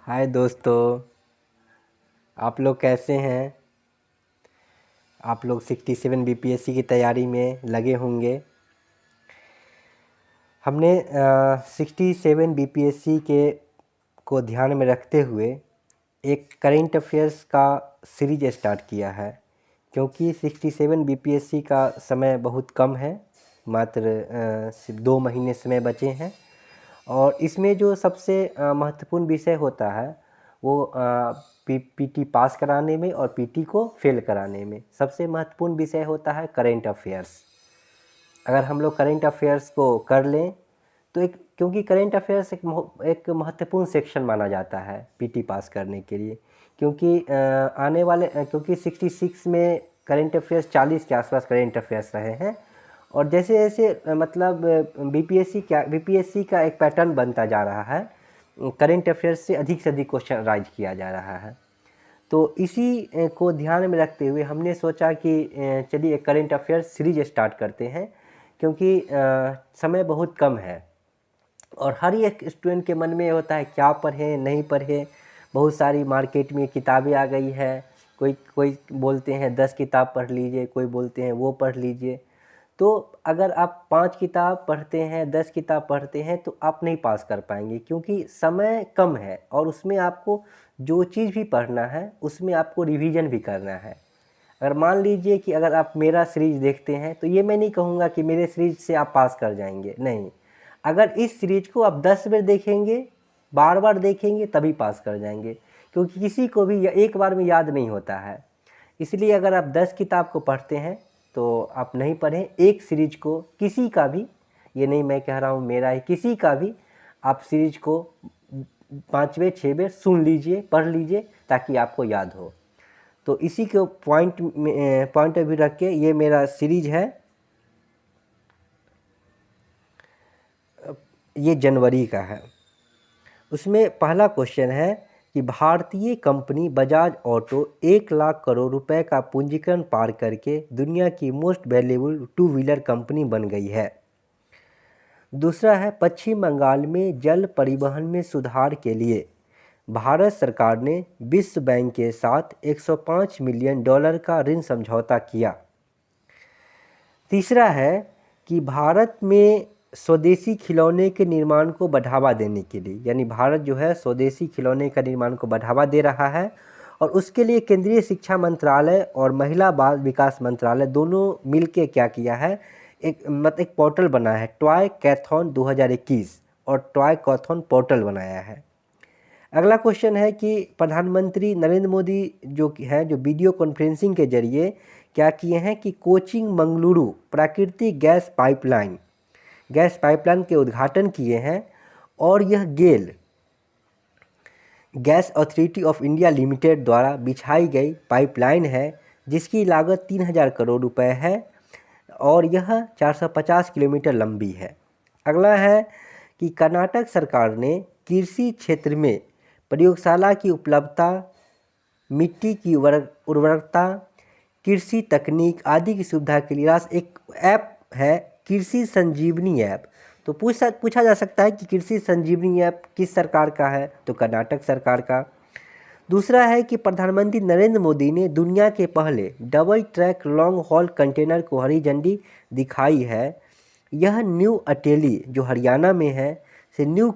हाय दोस्तों, आप लोग कैसे हैं। आप लोग 67 बीपीएससी की तैयारी में लगे होंगे। हमने 67 बीपीएससी के को ध्यान में रखते हुए एक करेंट अफेयर्स का सीरीज स्टार्ट किया है, क्योंकि 67 बीपीएससी का समय बहुत कम है, मात्र सिर्फ 2 महीने समय बचे हैं। और इसमें जो सबसे महत्वपूर्ण विषय होता है वो पीटी पास कराने में और पीटी को फेल कराने में सबसे महत्वपूर्ण विषय होता है करेंट अफेयर्स। अगर हम लोग करेंट अफेयर्स को कर लें तो क्योंकि करेंट अफेयर्स एक महत्वपूर्ण सेक्शन माना जाता है पीटी पास करने के लिए, क्योंकि आने वाले क्योंकि 66 में करेंट अफेयर्स 40 के आसपास करेंट अफेयर्स रहे हैं। और जैसे जैसे मतलब बीपीएससी का एक पैटर्न बनता जा रहा है, करेंट अफेयर्स से अधिक क्वेश्चन राइज किया जा रहा है। तो इसी को ध्यान में रखते हुए हमने सोचा कि चलिए करेंट अफेयर्स सीरीज स्टार्ट करते हैं, क्योंकि समय बहुत कम है और हर एक स्टूडेंट के मन में होता है क्या पढ़ें नहीं पढ़ें। बहुत सारी मार्केट में किताबें आ गई है, कोई कोई बोलते हैं 10 किताब पढ़ लीजिए, कोई बोलते हैं वो पढ़ लीजिए। तो अगर आप 5 किताब पढ़ते हैं, 10 किताब पढ़ते हैं तो आप नहीं पास कर पाएंगे, क्योंकि समय कम है और उसमें आपको जो चीज़ भी पढ़ना है उसमें आपको रिवीजन भी करना है। अगर मान लीजिए कि अगर आप मेरा सीरीज देखते हैं तो ये मैं नहीं कहूँगा कि मेरे सीरीज से आप पास कर जाएंगे, नहीं। अगर इस सीरीज को आप 10 बार देखेंगे, बार बार देखेंगे तभी पास कर जाएंगे, क्योंकि किसी को भी एक बार में याद नहीं होता है। इसलिए अगर आप 10 किताब को पढ़ते हैं तो आप नहीं पढ़ें, एक सीरीज को किसी का भी, ये नहीं मैं कह रहा हूँ मेरा ही, किसी का भी आप सीरीज को 5 बार 6 बार सुन लीजिए, पढ़ लीजिए, ताकि आपको याद हो। तो इसी को पॉइंट ऑफ व्यू रख के ये मेरा सीरीज है, ये जनवरी का है। उसमें पहला क्वेश्चन है कि भारतीय कंपनी बजाज ऑटो 1 लाख करोड़ रुपए का पूंजीकरण पार करके दुनिया की most valuable two wheeler company बन गई है। दूसरा है पश्चिम बंगाल में जल परिवहन में सुधार के लिए भारत सरकार ने विश्व बैंक के साथ $105 मिलियन का ऋण समझौता किया। तीसरा है कि भारत में स्वदेशी खिलौने के निर्माण को बढ़ावा देने के लिए, यानी भारत जो है स्वदेशी खिलौने का निर्माण को बढ़ावा दे रहा है और उसके लिए केंद्रीय शिक्षा मंत्रालय और महिला बाल विकास मंत्रालय दोनों मिलके क्या किया है, एक पोर्टल बनाया है, टॉय कैथॉन 2021 और टॉय कैथॉन पोर्टल बनाया है। अगला क्वेश्चन है कि प्रधानमंत्री नरेंद्र मोदी जो जो वीडियो कॉन्फ्रेंसिंग के जरिए क्या किए हैं कि कोचिंग मंगलुरु प्राकृतिक गैस पाइपलाइन के उद्घाटन किए हैं। और यह GAIL gas authority of India limited द्वारा बिछाई गई पाइपलाइन है, जिसकी लागत 3000 करोड़ रुपए है और यह 450 किलोमीटर लंबी है। अगला है कि कर्नाटक सरकार ने कृषि क्षेत्र में प्रयोगशाला की उपलब्धता, मिट्टी की उर्वरकता, कृषि तकनीक आदि की सुविधा के लिए एक ऐप है, कृषि संजीवनी ऐप। तो पूछा जा सकता है कि कृषि संजीवनी ऐप किस सरकार का है, तो कर्नाटक सरकार का। दूसरा है कि प्रधानमंत्री नरेंद्र मोदी ने दुनिया के पहले double track long haul container को हरी झंडी दिखाई है। यह न्यू अटेली जो हरियाणा में है से न्यू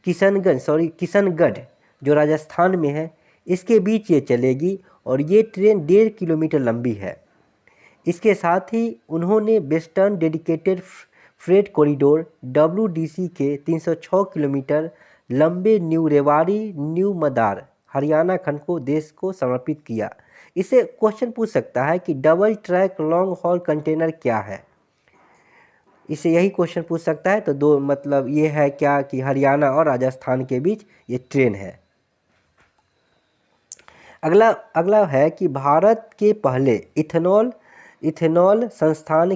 किशनगढ़ जो राजस्थान में है, इसके बीच ये चलेगी और ये ट्रेन 1.5 किलोमीटर लंबी है। इसके साथ ही उन्होंने western dedicated freight corridor WDC के 306 किलोमीटर लंबे न्यू रेवाड़ी न्यू मदार हरियाणा खंड को देश को समर्पित किया। इससे क्वेश्चन पूछ सकता है कि double track long haul container क्या है, इससे यही क्वेश्चन पूछ सकता है। तो दो मतलब ये है क्या कि हरियाणा और राजस्थान के बीच ये ट्रेन है। अगला है कि भारत के पहले इथेनॉल संयंत्र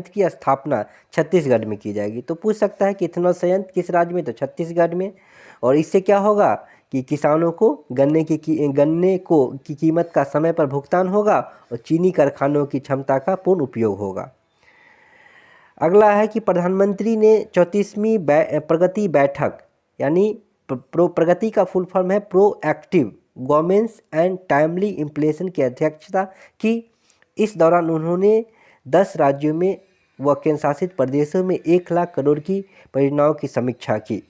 की स्थापना छत्तीसगढ़ में की जाएगी। तो पूछ सकता है कि इथेनॉल संयंत्र किस राज्य में, तो छत्तीसगढ़ में। और इससे क्या होगा कि किसानों को गन्ने की कीमत का समय पर भुगतान होगा और चीनी कारखानों की क्षमता का पूर्ण उपयोग होगा। अगला है कि प्रधानमंत्री ने 34वीं प्रगति बैठक, यानी प्रगति का फुल फॉर्म है proactive governance and timely implementation की अध्यक्षता की। इस दौरान उन्होंने 10 राज्यों में व केंद्र शासित प्रदेशों में 1 लाख करोड़ की परियोजनाओं की समीक्षा की।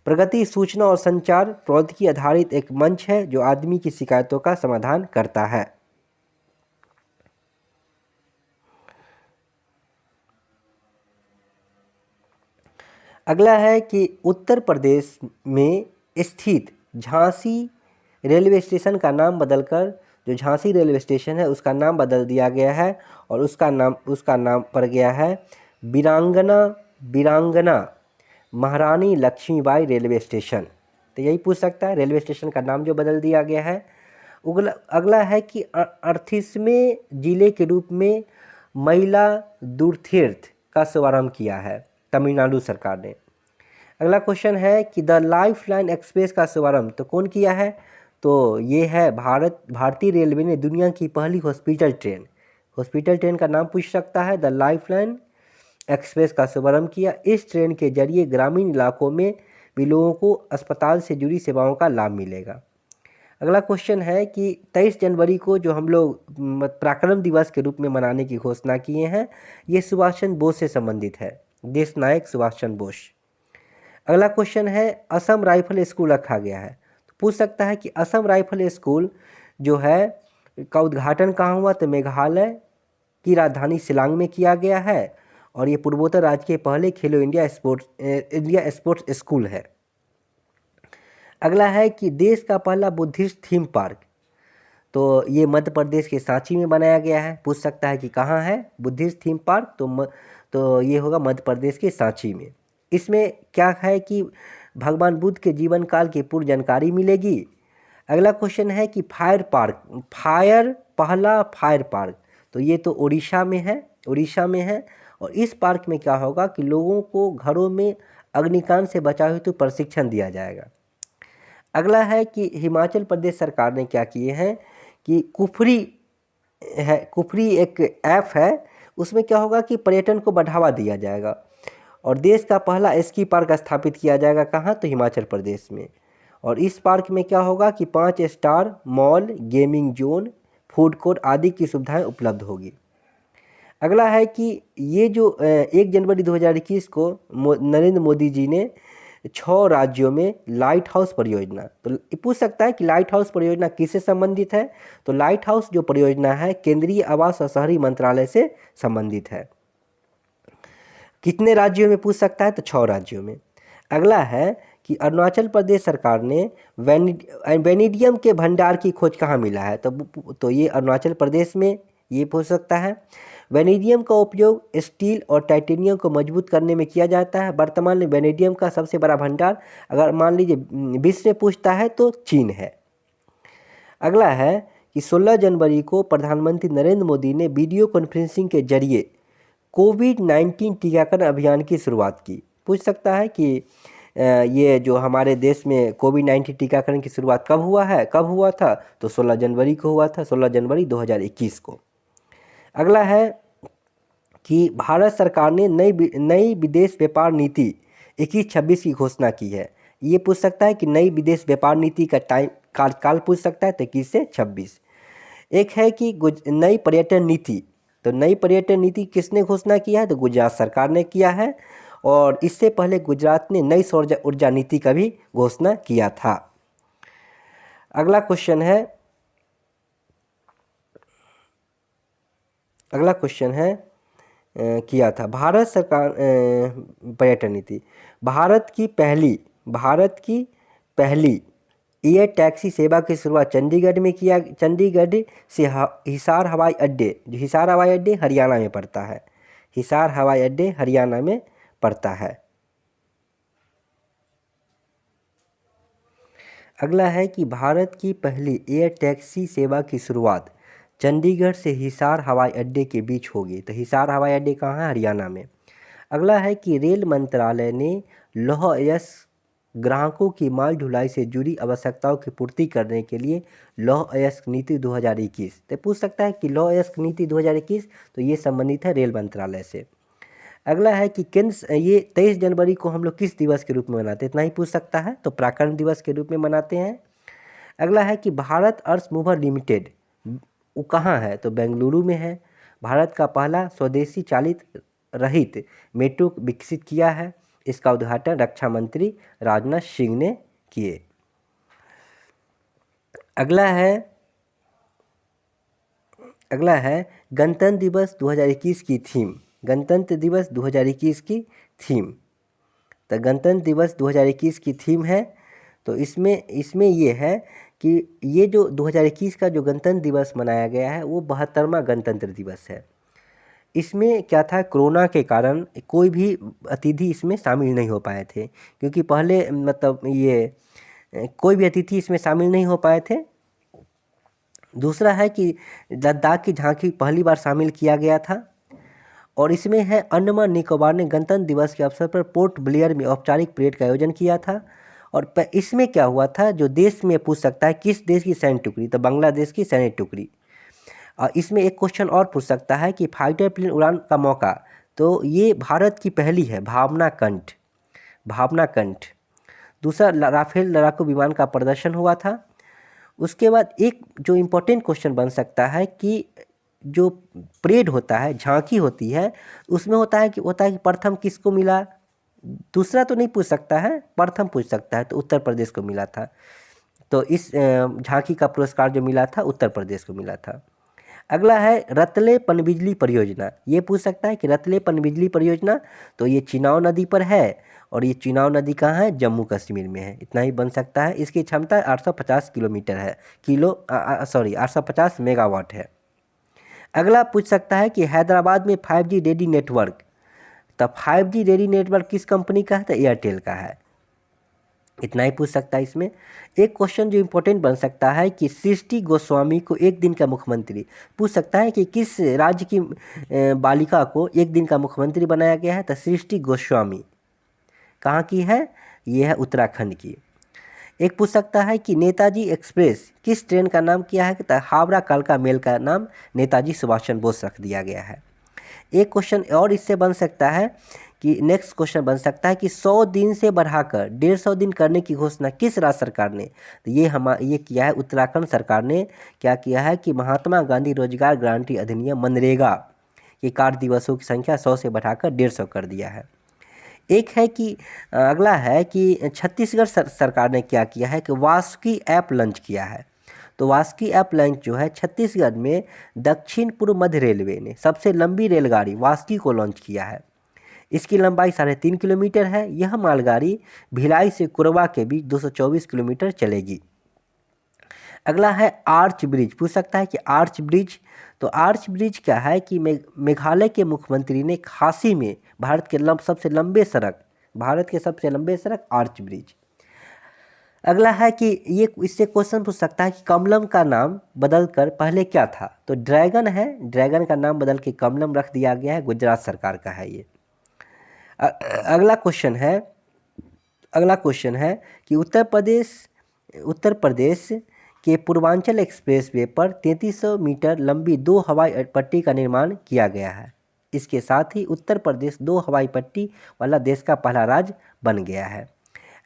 प्रगति सूचना और संचार प्रौद्योगिकी आधारित एक मंच है जो आदमी की शिकायतों का समाधान करता है। अगला है कि उत्तर प्रदेश में स्थित झांसी रेलवे स्टेशन का नाम बदलकर, जो झांसी रेलवे स्टेशन है उसका नाम बदल दिया गया है और उसका नाम पड़ गया है वीरांगना महारानी लक्ष्मीबाई रेलवे स्टेशन। तो यही पूछ सकता है, रेलवे स्टेशन का नाम जो बदल दिया गया है। अगला है कि 38वें जिले के रूप में महिला दूरतीर्थ का शुभारंभ किया है तमिलनाडु सरकार ने। अगला क्वेश्चन है कि द लाइफलाइन एक्सप्रेस का शुभारंभ तो कौन किया है? तो ये है भारतीय रेलवे ने दुनिया की पहली हॉस्पिटल ट्रेन का नाम पूछ सकता है। द लाइफलाइन एक्सप्रेस का शुभारंभ किया। इस ट्रेन के जरिए ग्रामीण इलाकों में भी लोगों को अस्पताल से जुड़ी सेवाओं का लाभ मिलेगा। अगला क्वेश्चन है कि 23 जनवरी को जो हम लोग पराक्रम दिवस के रूप में मनाने की घोषणा किए हैं, ये सुभाष चंद्र बोस से संबंधित है, देश नायक सुभाष चंद्र बोस। अगला क्वेश्चन है असम राइफल स्कूल रखा गया है, तो पूछ सकता है कि असम राइफल स्कूल जो है का उद्घाटन कहाँ हुआ? तो मेघालय की राजधानी शिलांग में किया गया है और ये पूर्वोत्तर राज्य के पहले खेलो इंडिया स्पोर्ट्स स्कूल है। अगला है कि देश का पहला बुद्धिस्ट थीम पार्क, तो ये मध्य प्रदेश के सांची में बनाया गया है। पूछ सकता है कि कहाँ है बुद्धिस्ट थीम पार्क? तो ये होगा मध्य प्रदेश के सांची में। इसमें क्या है कि भगवान बुद्ध के जीवन काल की पूर्ण जानकारी मिलेगी। अगला क्वेश्चन है कि पहला फायर पार्क, तो ये तो उड़ीसा में है और इस पार्क में क्या होगा कि लोगों को घरों में अग्निकांड से बचाव हेतु प्रशिक्षण दिया जाएगा। अगला है कि हिमाचल प्रदेश सरकार ने क्या किए हैं कि कुफरी एक ऐप है, उसमें क्या होगा कि पर्यटन को बढ़ावा दिया जाएगा और देश का पहला स्की पार्क स्थापित किया जाएगा। कहाँ? तो हिमाचल प्रदेश में। और इस पार्क में क्या होगा कि 5 star mall, gaming zone, food court आदि की सुविधाएं उपलब्ध होगी। अगला है कि ये जो 1 जनवरी 2021 को नरेंद्र मोदी जी ने 6 राज्यों में लाइट हाउस परियोजना, तो पूछ सकता है कि लाइट हाउस परियोजना किससे संबंधित है? तो लाइट हाउस जो परियोजना है केंद्रीय आवास और शहरी मंत्रालय से संबंधित है। कितने राज्यों में पूछ सकता है? तो 6 राज्यों में। अगला है कि अरुणाचल प्रदेश सरकार ने वेनेडियम के भंडार की खोज कहाँ मिला है? तो ये अरुणाचल प्रदेश में, ये पूछ सकता है। वेनेडियम का उपयोग स्टील और टाइटेनियम को मजबूत करने में किया जाता है। वर्तमान में वेनेडियम का सबसे बड़ा भंडार अगर मान लीजिए विश्व में पूछता है तो चीन है। अगला है कि 16 जनवरी को प्रधानमंत्री नरेंद्र मोदी ने वीडियो कॉन्फ्रेंसिंग के जरिए कोविड-19 टीकाकरण अभियान की शुरुआत की। पूछ सकता है कि ये जो हमारे देश में कोविड-19 टीकाकरण की शुरुआत कब हुआ था? तो 16 जनवरी को हुआ था, 16 जनवरी 2021 को। अगला है कि भारत सरकार ने नई विदेश व्यापार नीति 21-26 की घोषणा की है। ये पूछ सकता है कि नई विदेश व्यापार नीति का काल पूछ सकता है, तो 21 से 26। एक है कि नई पर्यटन नीति, तो नई पर्यटन नीति किसने घोषणा किया है? तो गुजरात सरकार ने किया है और इससे पहले गुजरात ने नई सौर ऊर्जा नीति का भी घोषणा किया था। अगला क्वेश्चन किया था भारत सरकार पर्यटन नीति। भारत की पहली एयर टैक्सी सेवा की शुरुआत चंडीगढ़ से हिसार हवाई अड्डे, जो हिसार हवाई अड्डे हरियाणा में पड़ता है, हिसार हवाई अड्डे हरियाणा में पड़ता है। अगला है कि भारत की पहली एयर टैक्सी सेवा की शुरुआत चंडीगढ़ से हिसार हवाई अड्डे के बीच होगी, तो हिसार हवाई अड्डे कहाँ है? हरियाणा में। अगला है कि रेल मंत्रालय ने लौह अयस्क ग्राहकों की माल ढुलाई से जुड़ी आवश्यकताओं की पूर्ति करने के लिए लौह अयस्क नीति 2021, तो पूछ सकता है कि लौह अयस्क नीति 2021, तो ये संबंधित है रेल मंत्रालय से। अगला है कि केंद्र ये 23 जनवरी को हम लोग किस दिवस के रूप में मनाते हैं, इतना ही पूछ सकता है, तो पराक्रम दिवस के रूप में मनाते हैं। अगला है कि भारत अर्थ मूवर लिमिटेड वो कहाँ है, तो बेंगलुरु में है। भारत का पहला स्वदेशी चालित रहित मेट्रो विकसित किया है। इसका उद्घाटन रक्षा मंत्री राजनाथ सिंह ने किए। अगला है गणतंत्र दिवस 2021 की थीम। गणतंत्र दिवस 2021 की थीम, तो गणतंत्र दिवस 2021 की थीम है, तो इसमें ये है कि ये जो 2021 का जो गणतंत्र दिवस मनाया गया है वो 72वां गणतंत्र दिवस है। इसमें क्या था, कोरोना के कारण कोई भी अतिथि इसमें शामिल नहीं हो पाए थे, क्योंकि पहले मतलब ये कोई भी अतिथि इसमें शामिल नहीं हो पाए थे। दूसरा है कि लद्दाख की झांकी पहली बार शामिल किया गया था। और इसमें है अंडमान निकोबार ने गणतंत्र दिवस के अवसर पर पोर्ट ब्लेयर में औपचारिक परेड का आयोजन किया था। और इसमें क्या हुआ था, जो देश में पूछ सकता है किस देश की सैन्य टुकड़ी, तो बांग्लादेश की सैन्य टुकड़ी। और इसमें एक क्वेश्चन और पूछ सकता है कि फाइटर प्लेन उड़ान का मौका, तो ये भारत की पहली है, भावना कंठ। दूसरा राफेल लड़ाकू विमान का प्रदर्शन हुआ था। उसके बाद एक जो इम्पोर्टेंट क्वेश्चन बन सकता है कि जो परेड होता है, झांकी होती है, उसमें होता है कि प्रथम किसको मिला, दूसरा तो नहीं पूछ सकता है, प्रथम पूछ सकता है, तो उत्तर प्रदेश को मिला था। तो इस झांकी का पुरस्कार जो मिला था उत्तर प्रदेश को मिला था। अगला है रतले पनबिजली परियोजना। ये पूछ सकता है कि रतले पनबिजली परियोजना, तो ये चिनाव नदी पर है, और ये चिनाव नदी कहाँ है, जम्मू कश्मीर में है। इतना ही बन सकता है। इसकी क्षमता 850 किलोमीटर है, 850 मेगावाट है। अगला पूछ सकता है कि हैदराबाद में 5G रेडी नेटवर्क, तो 5G रेडी नेटवर्क किस कंपनी का है, तो एयरटेल का है। इतना ही पूछ सकता है। इसमें एक क्वेश्चन जो इम्पोर्टेंट बन सकता है कि सृष्टि गोस्वामी को एक दिन का मुख्यमंत्री, पूछ सकता है कि किस राज्य की बालिका को एक दिन का मुख्यमंत्री बनाया गया है, तो सृष्टि गोस्वामी कहाँ की है, ये है उत्तराखंड की। एक पूछ सकता है कि नेताजी एक्सप्रेस किस ट्रेन का नाम किया है, तो हावड़ा कालका मेल का नाम नेताजी सुभाष चंद्र बोस रख दिया गया है। एक क्वेश्चन और इससे बन सकता है कि नेक्स्ट क्वेश्चन बन सकता है कि 100 दिन से बढ़ाकर 150 दिन करने की घोषणा किस राज्य सरकार ने, तो ये किया है उत्तराखंड सरकार ने। क्या किया है कि महात्मा गांधी रोजगार गारंटी अधिनियम मनरेगा के कार्य दिवसों की संख्या 100 से बढ़ाकर 150 कर दिया है। एक है कि अगला है कि छत्तीसगढ़ सरकार ने क्या किया है कि वासुकी ऐप लॉन्च किया है। तो वासुकी ऐप लॉन्च जो है छत्तीसगढ़ में दक्षिण पूर्व मध्य रेलवे ने सबसे लंबी रेलगाड़ी वासुकी को लॉन्च किया है। इसकी लंबाई 3.5 किलोमीटर है। यह मालगाड़ी भिलाई से कोरबा के बीच 224 किलोमीटर चलेगी। अगला है आर्च ब्रिज, पूछ सकता है कि आर्च ब्रिज, तो आर्च ब्रिज क्या है कि मेघालय के मुख्यमंत्री ने खासी में भारत के सबसे लंबे सड़क आर्च ब्रिज। अगला है कि ये इससे क्वेश्चन पूछ सकता है कि कमलम का नाम बदलकर पहले क्या था, तो ड्रैगन है, ड्रैगन का नाम बदल के कमलम रख दिया गया है, गुजरात सरकार का है ये। अगला क्वेश्चन है कि उत्तर प्रदेश के पूर्वांचल एक्सप्रेसवे पर 3300 मीटर लंबी 2 हवाई पट्टी का निर्माण किया गया है। इसके साथ ही उत्तर प्रदेश 2 हवाई पट्टी वाला देश का पहला राज्य बन गया है।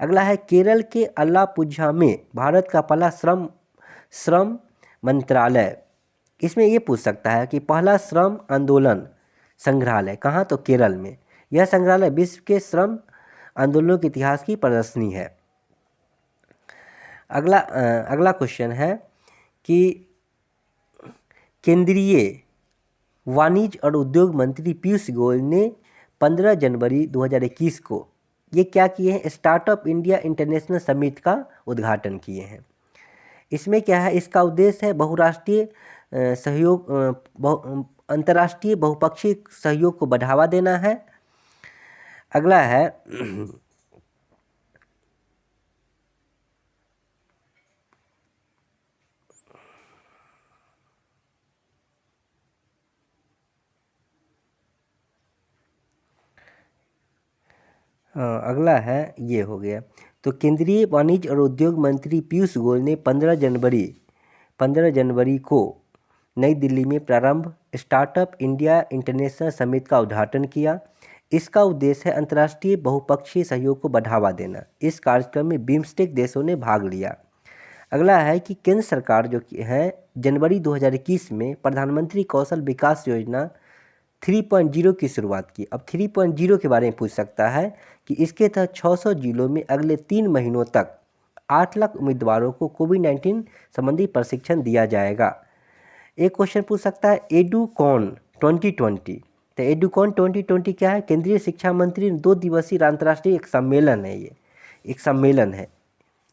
अगला है केरल के अलापुझा में भारत का पहला श्रम मंत्रालय। इसमें ये पूछ सकता है कि पहला श्रम आंदोलन संग्रहालय कहाँ, तो केरल में। यह संग्रहालय विश्व के श्रम आंदोलनों के इतिहास की प्रदर्शनी है। अगला क्वेश्चन है कि केंद्रीय वाणिज्य और उद्योग मंत्री पीयूष गोयल ने 15 जनवरी 2021 को ये क्या किए हैं, स्टार्टअप इंडिया इंटरनेशनल समिट का उद्घाटन किए हैं। इसमें क्या है, इसका उद्देश्य है बहुराष्ट्रीय सहयोग, अंतर्राष्ट्रीय बहुपक्षीय सहयोग को बढ़ावा देना है। अगला है अगला है ये हो गया। तो केंद्रीय वाणिज्य और उद्योग मंत्री पीयूष गोयल ने 15 जनवरी को नई दिल्ली में प्रारंभ स्टार्टअप इंडिया इंटरनेशनल समिट का उद्घाटन किया। इसका उद्देश्य है अंतर्राष्ट्रीय बहुपक्षीय सहयोग को बढ़ावा देना। इस कार्यक्रम में बिम्स्टेक देशों ने भाग लिया। अगला है कि केंद्र सरकार जो कि है जनवरी 2021 में प्रधानमंत्री कौशल विकास योजना 3.0 की शुरुआत की। अब 3.0 के बारे में पूछ सकता है कि इसके तहत 600 जिलों में अगले 3 महीनों तक 8 लाख उम्मीदवारों को कोविड-19 संबंधी प्रशिक्षण दिया जाएगा। एक क्वेश्चन पूछ सकता है एडुकॉन 2020। तो एडुकॉन 2020 क्या है? केंद्रीय शिक्षा मंत्री 2 दिवसीय अंतर्राष्ट्रीय एक सम्मेलन है। ये एक सम्मेलन है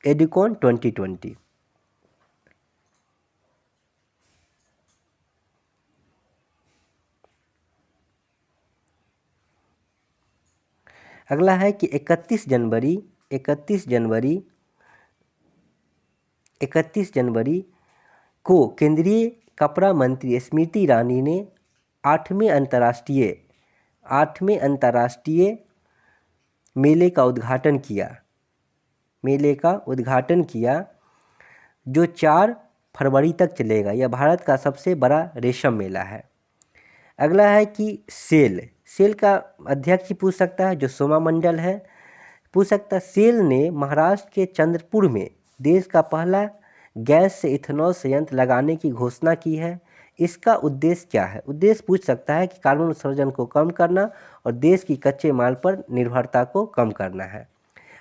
एडुकॉन 2020। अगला है कि 31 जनवरी को केंद्रीय कपड़ा मंत्री स्मृति ईरानी ने 8वें अंतर्राष्ट्रीय मेले का उद्घाटन किया जो 4 फरवरी तक चलेगा। यह भारत का सबसे बड़ा रेशम मेला है। अगला है कि सेल का अध्यक्ष पूछ सकता है जो सोमा मंडल है। पूछ सकता है सेल ने महाराष्ट्र के चंद्रपुर में देश का पहला गैस से इथेनॉल संयंत्र लगाने की घोषणा की है। इसका उद्देश्य क्या है? उद्देश्य पूछ सकता है कि कार्बन उत्सर्जन को कम करना और देश की कच्चे माल पर निर्भरता को कम करना है।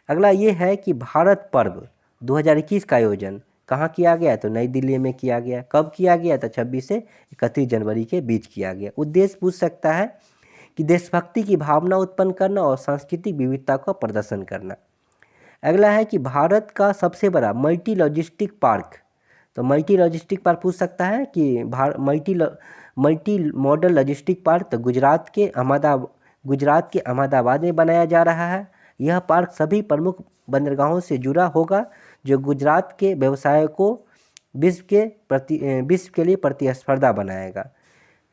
अगला ये है कि भारत पर्व 2021 का आयोजन कहाँ किया गया? तो नई दिल्ली में किया गया। कब किया गया? तो 26 से 31 जनवरी के बीच किया गया। उद्देश्य पूछ सकता है कि देशभक्ति की भावना उत्पन्न करना और सांस्कृतिक विविधता का प्रदर्शन करना। अगला है कि भारत का सबसे बड़ा मल्टी लॉजिस्टिक पार्क। तो मल्टी लॉजिस्टिक पार्क पूछ सकता है कि मल्टी मॉडल लॉजिस्टिक पार्क तो गुजरात के अहमदाबाद में बनाया जा रहा है। यह पार्क सभी प्रमुख बंदरगाहों से जुड़ा होगा जो गुजरात के व्यवसाय को विश्व के लिए प्रतिस्पर्धा बनाएगा।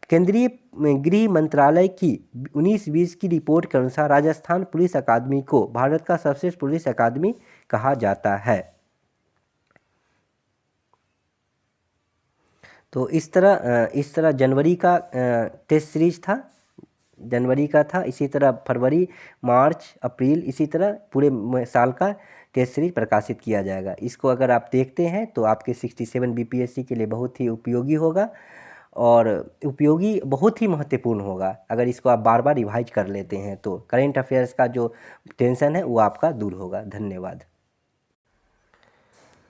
केंद्रीय गृह मंत्रालय की 19-20 की रिपोर्ट के अनुसार राजस्थान पुलिस अकादमी को भारत का सर्वश्रेष्ठ पुलिस अकादमी कहा जाता है। तो इस तरह जनवरी का टेस्ट सीरीज था, जनवरी का था। इसी तरह फरवरी, मार्च, अप्रैल, इसी तरह पूरे साल का टेस्ट सीरीज प्रकाशित किया जाएगा। इसको अगर आप देखते हैं तो आपके 67 बीपीएससी के लिए बहुत ही उपयोगी होगा और उपयोगी बहुत ही महत्वपूर्ण होगा। अगर इसको आप बार बार रिवाइज कर लेते हैं तो करेंट अफेयर्स का जो टेंशन है वो आपका दूर होगा। धन्यवाद।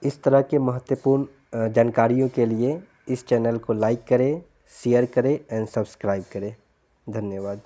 इस तरह के महत्वपूर्ण जानकारियों के लिए इस चैनल को लाइक करें, शेयर करें एंड सब्सक्राइब करें। धन्यवाद।